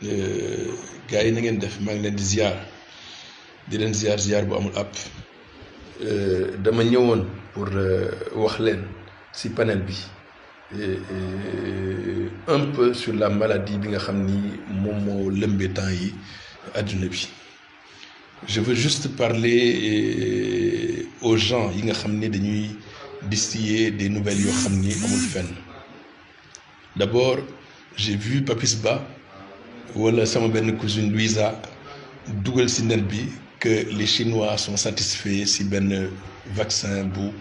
gars yi na ngeen def maa ngi leen di ziar di leen ziar bu amul àpp dama ñëwoon pour wax leen ci panel bi un peu sur la maladie bi nga xam ni moom moo lëmbee temps yi àdduna bi. Je veux juste parler aux gens yi nga xam ni dañuy distiller des nouvelles yoo xam ni amul fenn. D'abord j'ai vu Papis Ba wala sama benn cousine Louisa dugal ci net bi que les Chinois sont satisfaits ci benn vaccin bu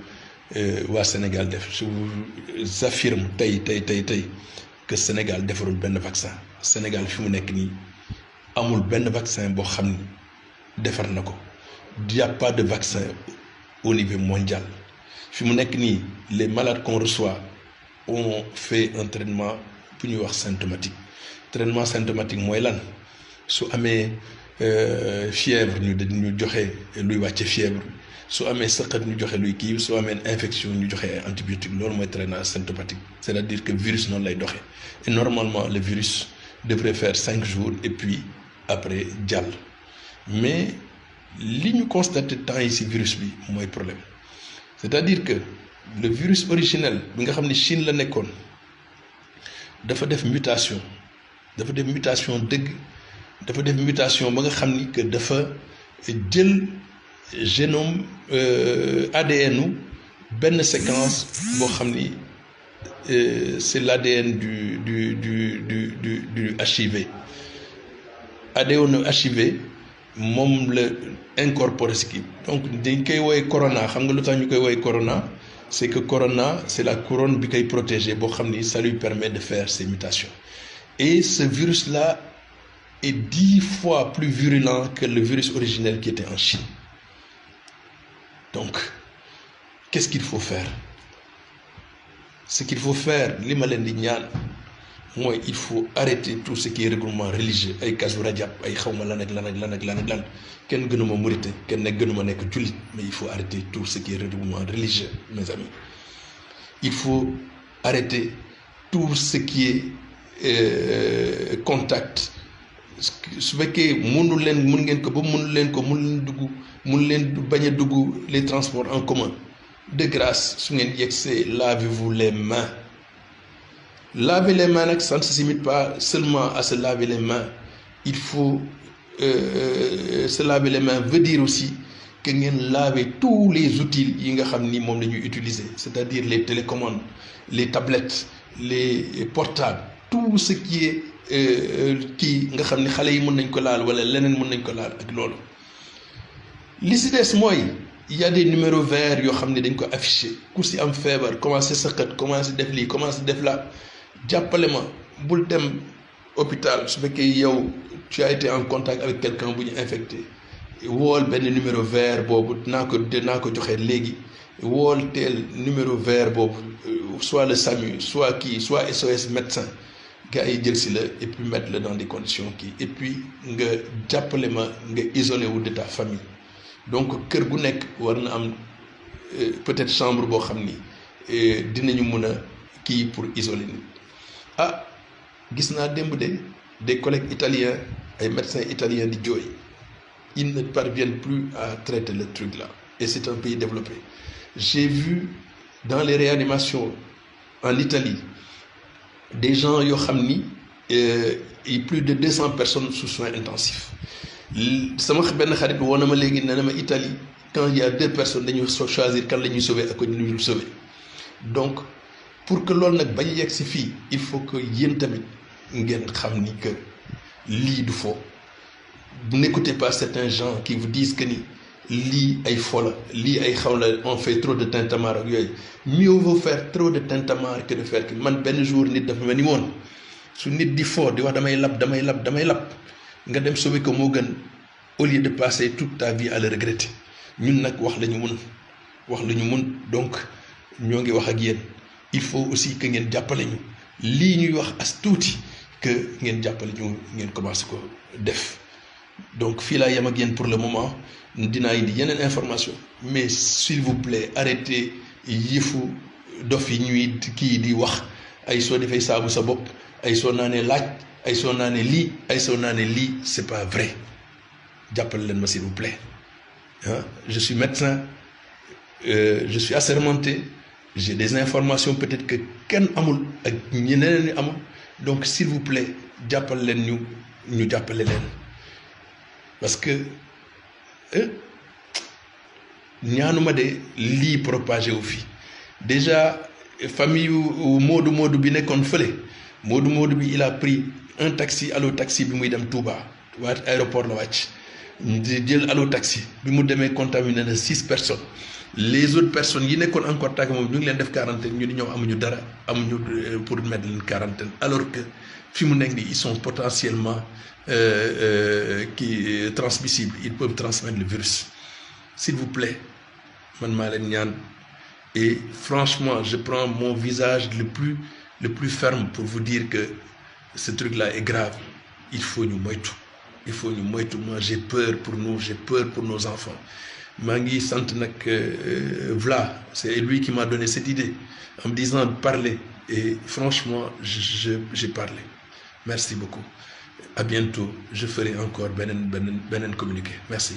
waa Sénégal def. Je vous affirme tey que Sénégal defarul benn vaccin. Sénégal fi mu nekk nii amul benn vaccin boo xam ni defar na ko. Il n'y a pas de vaccin au niveau mondial. fi mu nekk nii les malades qu'on reçoit ont fait un traitement bu ñuy wax symptomatique. Traitement symptomatique mooy lan su amee fièvre ñu joxe luy wàcce fièvre su amee sëqat ñu joxe luy kii su amee infection ñu joxe ay antibiotique loolu mooy traitement symptomatique. C'est-à-dire que virus noonu lay doxee et normalement le virus devrait faire 5 jours et puis après jàll mais li ñu constaté temps yi ci virus bi mooy problème. C'est-à-dire que le virus originel bi nga xam ne Chine la nekkoon dafa def mutation dëgg dafa def mutation ba nga xam ni que dafa jël génome ADN benn séquence boo xam ni c'est l'ADN du HIV. ADN HIV moom la incorporé ci kii donc dañ koy woowee corona xam nga lu tax ñu koy woowee corona c'est que corona c'est la couronne bi koy protégé boo xam ni ça lui permet de faire ces mutations et ce virus là est 10 fois plus virulent que le virus originel qui était en Chine. Donc qu'est-ce qu'il faut faire? Ce qu'il faut faire li ma leen di ñaan mooy il faut arrêter tout ce qui est regroupement religieux ay Kazu Rajab ay xawma lan kenn gënuma murite kenn gënuma nekk jullit mais il faut arrêter tout ce qui est regroupement religieux mes amis. Il faut arrêter tout ce qui est contact su fekkee mun ngeen ko ba mun leen bañ a dugg les transports en commun de grâce su ngeen yegsee lavez-vous les mains. Laver les mains nag ça ne se limite pas seulement à se laver les mains. Il faut se laver les mains veut dire aussi que ngeen laver tous les outils yi nga xam ni moom la ñuy utiliser c'est-à-dire les télécommandes les tablettes les portables tout ce qui est kii nga xam ni xale yi mën nañ ko laal wala leneen mën nañ ko laal ak loolu. li ci des mooy il y a des numéros verts yoo xam ne dañ ko affiché ku ci am feebar commencé sëqat commencé def lii commencé def la jàppale ma bul dem hôpital su fekkee yow tu as été en contact avec quelqu'un bu ñu infecté wool benn numéro vert boobu dinaa ko joxe léegi wool teel numéro vert boobu soit le SAMU soit SOS médecin gars yi jël si la et puis mettre la dans des conditions kii et puis nga jàppale ma nga isolé wu de ta famille. Donc kër gu nekk war na am peut-être chambre boo xam ni dinañu mën a kii pour isoler nit. Gis naa démb des collègues italiens ay médecins italiens di jooy ils ne parviennent plus à traiter le truc là et c'est un pays développé. J'ai vu dans les réanimations en Italie des gens yoo xam ni plus de 200 personnes sous soins intensifs. sama benn xarit woon na ma léegi nee na ma Italie quand il y a 2 personnes dañuy choisir kan la ñuy sauver ak ko ñu dul sauver. Donc pour que loolu nag bañ yegg ci fii il faut que yéen tamit ngeen xam ni que lii du fo. N'écoutez pas certains gens qui vous disent que ni lii ay fo la lii ay xaw la on fait trop de tintamarre ak yooyu. Mieux vaut faire trop de tintamarre que de faire que man benn jour nit dafa ma ni woon su nit di fo di wax damay lab nga dem sauver ko moo gën au lieu de passer toute ta vie à le regretter. Ñun nag wax la ñu mun donc ñoo ngi wax ak yéen il faut aussi que ngeen jàppale ñu lii ñuy wax as tuuti que ngeen jàppale ñu ngeen commencé ko def. Donc fii laa yem ak yéen pour le moment dinaa indi yeneen information mais s'il vous plaît arrêtez yëfu dof yi ñuy kii di wax ay soo defee saabu sa bopp ay soo naanee laaj ay soo naa ne lii c'est pas vrai jàppale leen ma s'il vous plaît ah je suis médecin je suis assermenté j'ai des informations peut-être que kenn amul ak ñeneen ñi amul donc s'il vous plaît jàppale leen ñu jàppale leen parce que ñaanuma de lii propagé wu fi déjà famille yu Moodu bi nekkoon fële Moodu bi il a pris un taxi allo taxi bi muy dem Touba aéroport la wàcc di jël allo taxi bi mu demee contaminé na 6 personnes les autres personnes yi nekkoon en contact moom ñu ngi leen def quarantaine ñu ni ñoom amuñu dara amuñu pour mettre leen quarantaine alors que fi mu nekk nii ils sont potentiellement transmissibles ils peuvent transmettre le virus s'il vous plaît man maa leen ñaan et franchement je prends mon visage le plus ferme pour vous dire que ce truc là est grave il faut ñu moytu moi j'ai peur pour nous j'ai peur pour nos enfants maa ngi sant nag Vla c'est lui qui m'a donné cette idée en me disant de parler et franchement j'ai parlé merci beaucoup à bientôt je ferai encore beneen communiqué merci